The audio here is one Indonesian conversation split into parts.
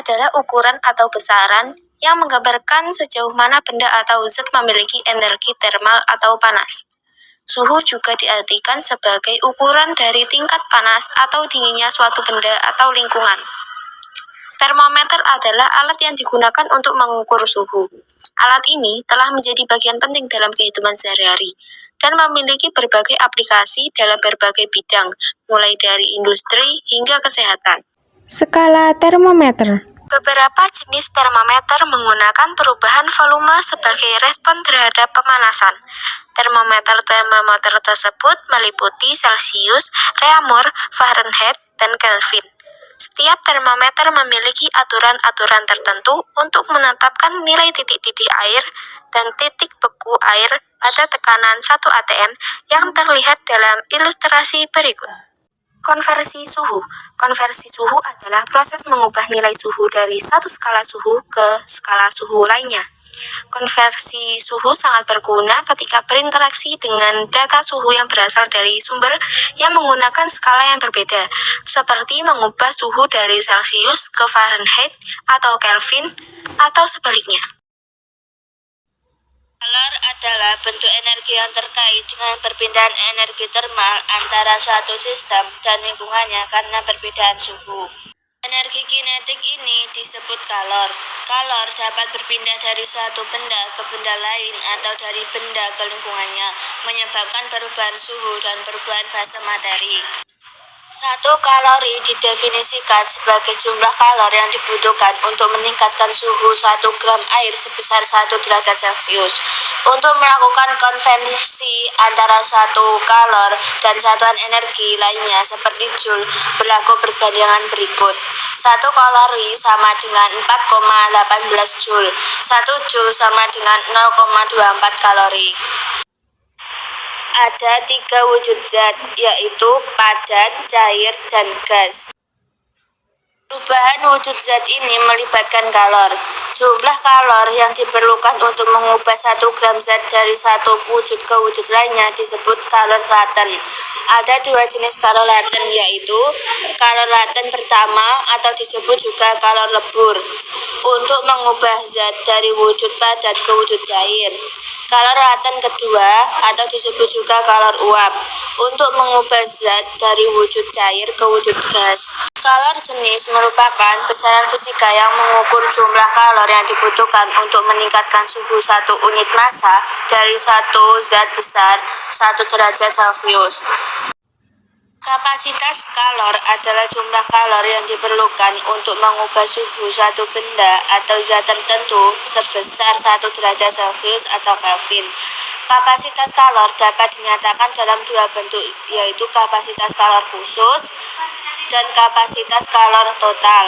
adalah ukuran atau besaran yang menggambarkan sejauh mana benda atau zat memiliki energi termal atau panas. Suhu juga diartikan sebagai ukuran dari tingkat panas atau dinginnya suatu benda atau lingkungan. Termometer adalah alat yang digunakan untuk mengukur suhu. Alat ini telah menjadi bagian penting dalam kehidupan sehari-hari dan memiliki berbagai aplikasi dalam berbagai bidang, mulai dari industri hingga kesehatan. Skala termometer. Beberapa jenis termometer menggunakan perubahan volume sebagai respon terhadap pemanasan. Termometer tersebut meliputi Celsius, Reaumur, Fahrenheit, dan Kelvin. Setiap termometer memiliki aturan-aturan tertentu untuk menetapkan nilai titik-titik air dan titik beku air pada tekanan 1 atm yang terlihat dalam ilustrasi berikut. Konversi suhu. Konversi suhu adalah proses mengubah nilai suhu dari satu skala suhu ke skala suhu lainnya. Konversi suhu sangat berguna ketika berinteraksi dengan data suhu yang berasal dari sumber yang menggunakan skala yang berbeda, seperti mengubah suhu dari Celsius ke Fahrenheit atau Kelvin, atau sebaliknya. Kalor adalah bentuk energi yang terkait dengan perpindahan energi termal antara suatu sistem dan lingkungannya karena perbedaan suhu. Energi kinetik ini disebut kalor. Kalor dapat berpindah dari suatu benda ke benda lain atau dari benda ke lingkungannya, menyebabkan perubahan suhu dan perubahan fase materi. 1 kalori didefinisikan sebagai jumlah kalor yang dibutuhkan untuk meningkatkan suhu 1 gram air sebesar 1 derajat Celcius. Untuk melakukan konversi antara 1 kalor dan satuan energi lainnya seperti joule berlaku perbandingan berikut. 1 kalori sama dengan 4,18 joule. 1 joule sama dengan 0,24 kalori. Ada 3 wujud zat, yaitu padat, cair, dan gas. Perubahan wujud zat ini melibatkan kalor. Jumlah kalor yang diperlukan untuk mengubah 1 gram zat dari satu wujud ke wujud lainnya disebut kalor laten. Ada 2 jenis kalor laten, yaitu kalor laten pertama atau disebut juga kalor lebur untuk mengubah zat dari wujud padat ke wujud cair. Kalor laten kedua atau disebut juga kalor uap untuk mengubah zat dari wujud cair ke wujud gas. Kalor jenis merupakan besaran fisika yang mengukur jumlah kalor yang dibutuhkan untuk meningkatkan suhu 1 unit massa dari satu zat besar 1 derajat Celcius. Kapasitas kalor adalah jumlah kalor yang diperlukan untuk mengubah suhu suatu benda atau zat tertentu sebesar 1 derajat Celcius atau Kelvin. Kapasitas kalor dapat dinyatakan dalam 2 bentuk, yaitu kapasitas kalor khusus dan kapasitas kalor total.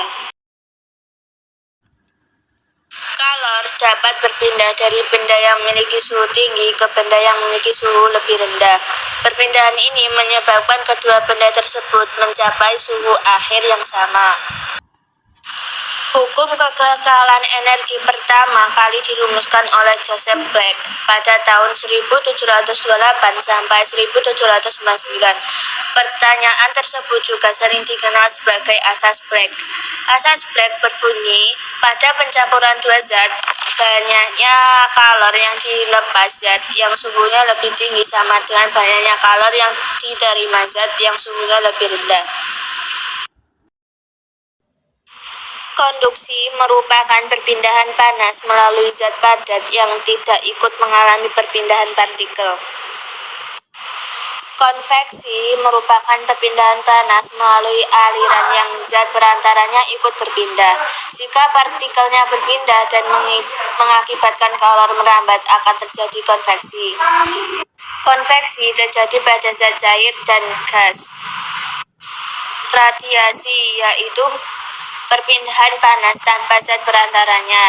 Kalor dapat berpindah dari benda yang memiliki suhu tinggi ke benda yang memiliki suhu lebih rendah. Perpindahan ini menyebabkan kedua benda tersebut mencapai suhu akhir yang sama. Hukum kekekalan energi pertama kali dirumuskan oleh Joseph Planck pada tahun 1728 sampai 1799. Pertanyaan tersebut juga sering dikenal sebagai asas Planck. Asas Planck berbunyi, pada pencampuran 2 zat, banyaknya kalor yang dilepas zat yang suhunya lebih tinggi sama dengan banyaknya kalor yang diterima zat yang suhunya lebih rendah. Konduksi merupakan perpindahan panas melalui zat padat yang tidak ikut mengalami perpindahan partikel. Konveksi merupakan perpindahan panas melalui aliran yang zat perantaranya ikut berpindah. Jika partikelnya berpindah dan mengakibatkan kalor merambat, akan terjadi konveksi. Konveksi terjadi pada zat cair dan gas. Radiasi yaitu perpindahan panas tanpa zat perantaranya.